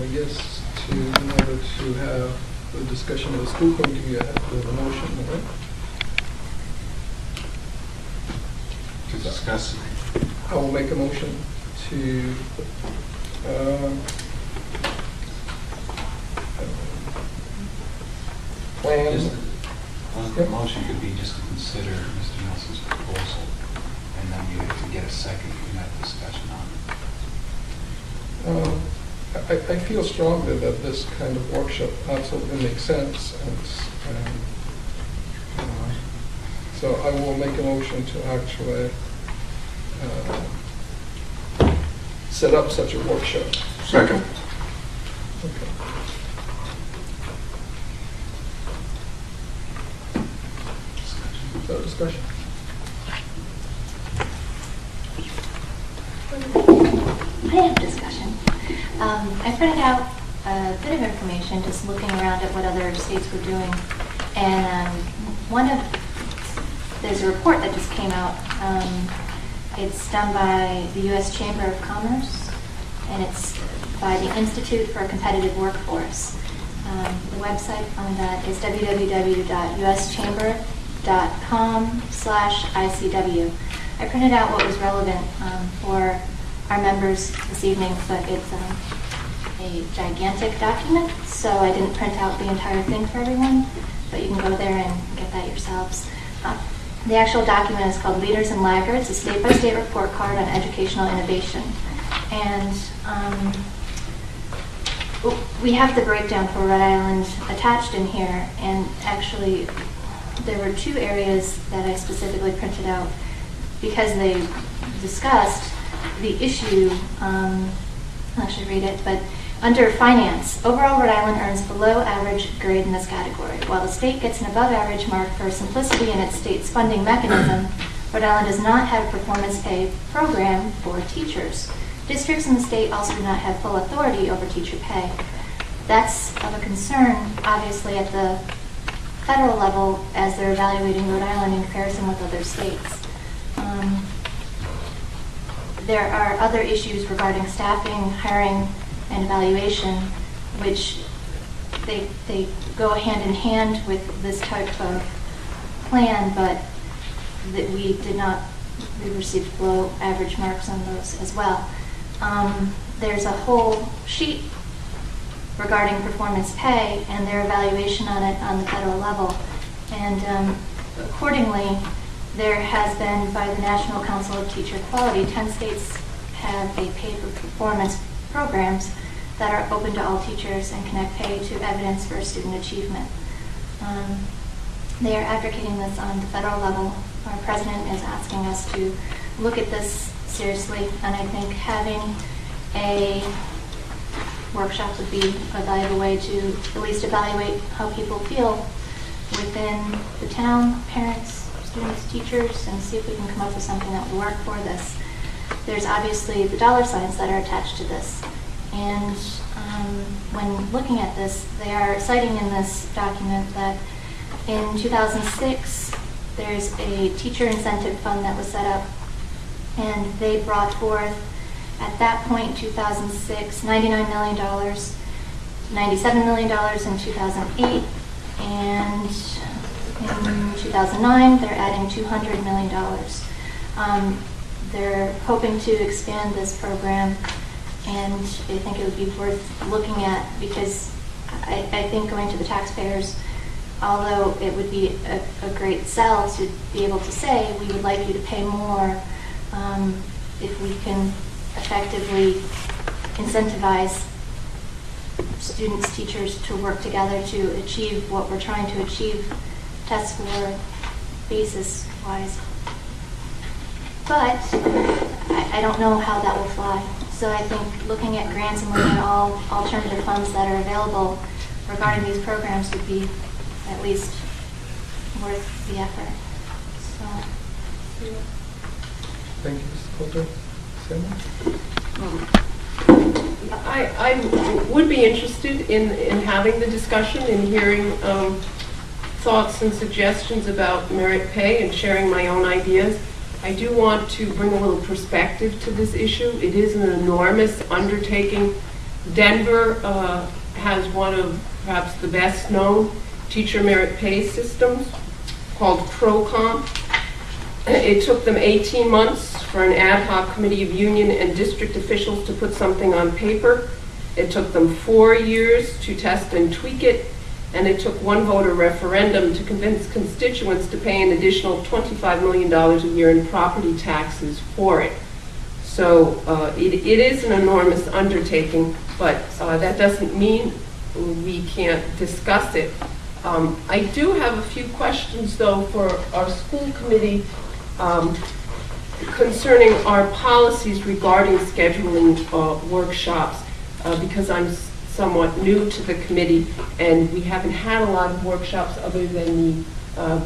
I guess in order to have the discussion of the school committee, you have to have a motion, right? To discuss. I will make a motion to plan. The motion could be just to consider Mr. Nelson's proposal, and then you have to get a second and have discussion on it. I feel strongly that this kind of workshop absolutely makes sense, and so I will make a motion to actually set up such a workshop. Second. Okay. So discussion. I have discussion. I printed out a bit of information just looking around at what other states were doing. And there's a report that just came out. It's done by the U.S. Chamber of Commerce, and it's by the Institute for a Competitive Workforce. The website on that is www.uschamber.com/ICW. I printed out what was relevant for our members this evening, but it's a gigantic document, so I didn't print out the entire thing for everyone, but you can go there and get that yourselves. The actual document is called Leaders and Laggards, a state-by-state report card on educational innovation. And we have the breakdown for Rhode Island attached in here, and actually there were two areas that I specifically printed out because they discussed the issue. I'll actually read it, but under finance, overall Rhode Island earns below average grade in this category. While the state gets an above average mark for simplicity in its state's funding mechanism, Rhode Island does not have a performance pay program for teachers. Districts in the state also do not have full authority over teacher pay. That's of a concern, obviously, at the federal level as they're evaluating Rhode Island in comparison with other states. There are other issues regarding staffing, hiring, and evaluation, which they go hand in hand with this type of plan, but that we received below average marks on those as well. There's a whole sheet regarding performance pay and their evaluation on it on the federal level. And accordingly, there has been, by the National Council of Teacher Quality, 10 states have a pay for performance programs that are open to all teachers and connect pay to evidence for student achievement. They are advocating this on the federal level. Our president is asking us to look at this seriously, and I think having a workshop would be a valuable way to at least evaluate how people feel within the town, parents, students, teachers, and see if we can come up with something that would work for this. There's obviously the dollar signs that are attached to this, and when looking at this, they are citing in this document that in 2006 there's a teacher incentive fund that was set up, and they brought forth at that point in 2006 $99 million, $97 million in 2008, and in 2009 they're adding $200 million. They're hoping to expand this program, and I think it would be worth looking at, because I think going to the taxpayers, although it would be a great sell to be able to say we would like you to pay more, if we can effectively incentivize students, teachers to work together to achieve what we're trying to achieve, test score basis wise. But I don't know how that will fly. So I think looking at grants and looking at all alternative funds that are available regarding these programs would be at least worth the effort. So. Thank you, Mr. Coulter. Sarah? I would be interested in having the discussion and hearing thoughts and suggestions about merit pay and sharing my own ideas. I do want to bring a little perspective to this issue. It is an enormous undertaking Denver has one of perhaps the best known teacher merit pay systems called ProComp. It took them 18 months for an ad hoc committee of union and district officials to put something on paper. It took them 4 years to test and tweak it, and it took one voter referendum to convince constituents to pay an additional $25 million a year in property taxes for it. So it is an enormous undertaking, but that doesn't mean we can't discuss it. I do have a few questions, though, for our school committee concerning our policies regarding scheduling workshops, because I'm somewhat new to the committee, and we haven't had a lot of workshops other than the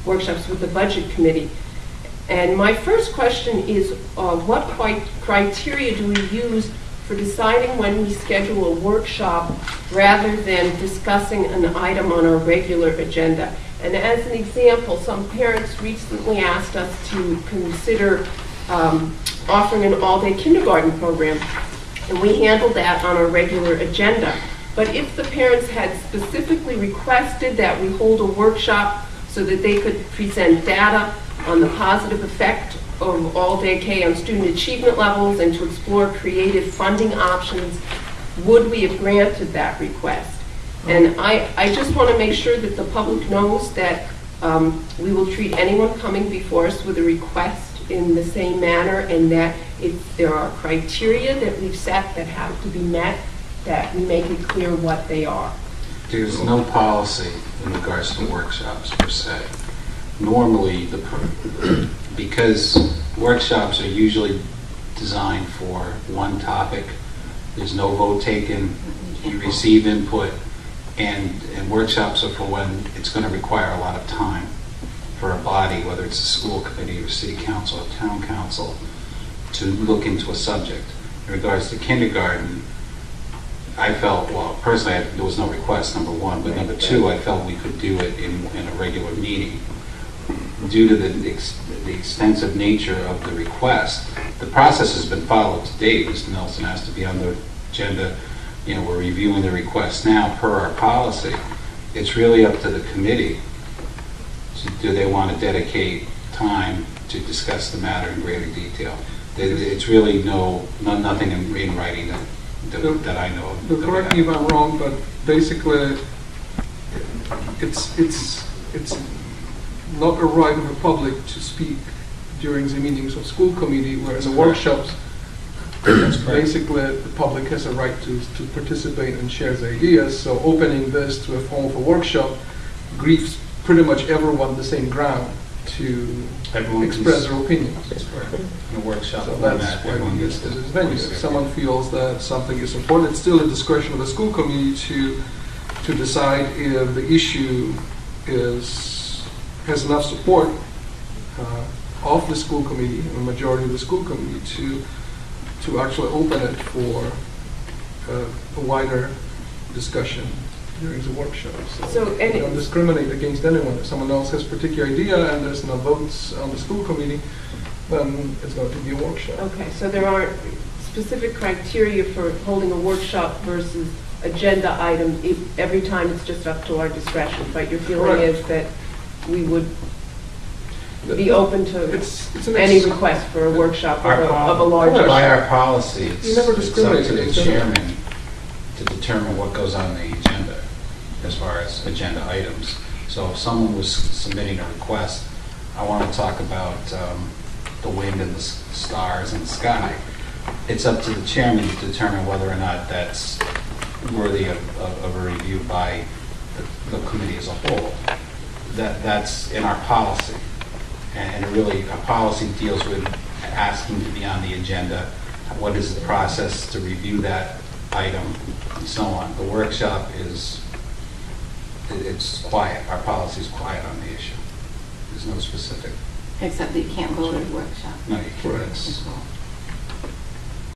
workshops with the budget committee. And my first question is, what criteria do we use for deciding when we schedule a workshop rather than discussing an item on our regular agenda? And as an example, some parents recently asked us to consider offering an all-day kindergarten program, and we handled that on our regular agenda. But if the parents had specifically requested that we hold a workshop so that they could present data on the positive effect of all-day K on student achievement levels and to explore creative funding options, would we have granted that request? And I just want to make sure that the public knows that we will treat anyone coming before us with a request in the same manner, and that if there are criteria that we've set that have to be met, that we make it clear what they are. There's no policy in regards to workshops per se. Normally, because workshops are usually designed for one topic, there's no vote taken, you receive input, and workshops are for when it's going to require a lot of time for a body, whether it's a school committee or city council or town council, to look into a subject. In regards to kindergarten, I felt, well, personally, there was no request, number one, but number two, I felt we could do it in a regular meeting. Due to the extensive nature of the request, the process has been followed to date. Mr. Nelson has to be on the agenda. You know, we're reviewing the request now per our policy. It's really up to the committee. Do they want to dedicate time to discuss the matter in greater detail? It's really nothing in writing that I know of. Correct me if I'm wrong, but basically, it's not a right of the public to speak during the meetings of school committee, whereas in the workshops, basically the public has a right to participate and share their ideas. So opening this to a form of a workshop gives pretty much everyone the same ground to express their opinions. In a workshop So format, that's why everyone we gets use to this venue. If someone feels that something is important, it's still a discretion of the school committee to decide if the issue has enough support of the school committee, a majority of the school committee, to actually open it for a wider discussion during the workshop. So we don't discriminate against anyone. If someone else has a particular idea and there's no votes on the school committee, then it's going to be a workshop. Okay, so there aren't specific criteria for holding a workshop versus agenda item. Every time it's just up to our discretion, but your feeling Correct. is that we would be open to It's any request for a workshop of a large Correct. By our policy, You never it's up discriminate to the against anyone. chairman to determine what goes on the agenda as far as agenda items. So if someone was submitting a request, I want to talk about the wind and the stars and the sky, it's up to the chairman to determine whether or not that's worthy of a review by the committee as a whole. That's in our policy. And really, our policy deals with asking to be on the agenda, what is the process to review that item, and so on. The workshop it's quiet. Our policy is quiet on the issue. There's no specific. Except that you can't vote at a workshop. No, you can't. Correct. It's-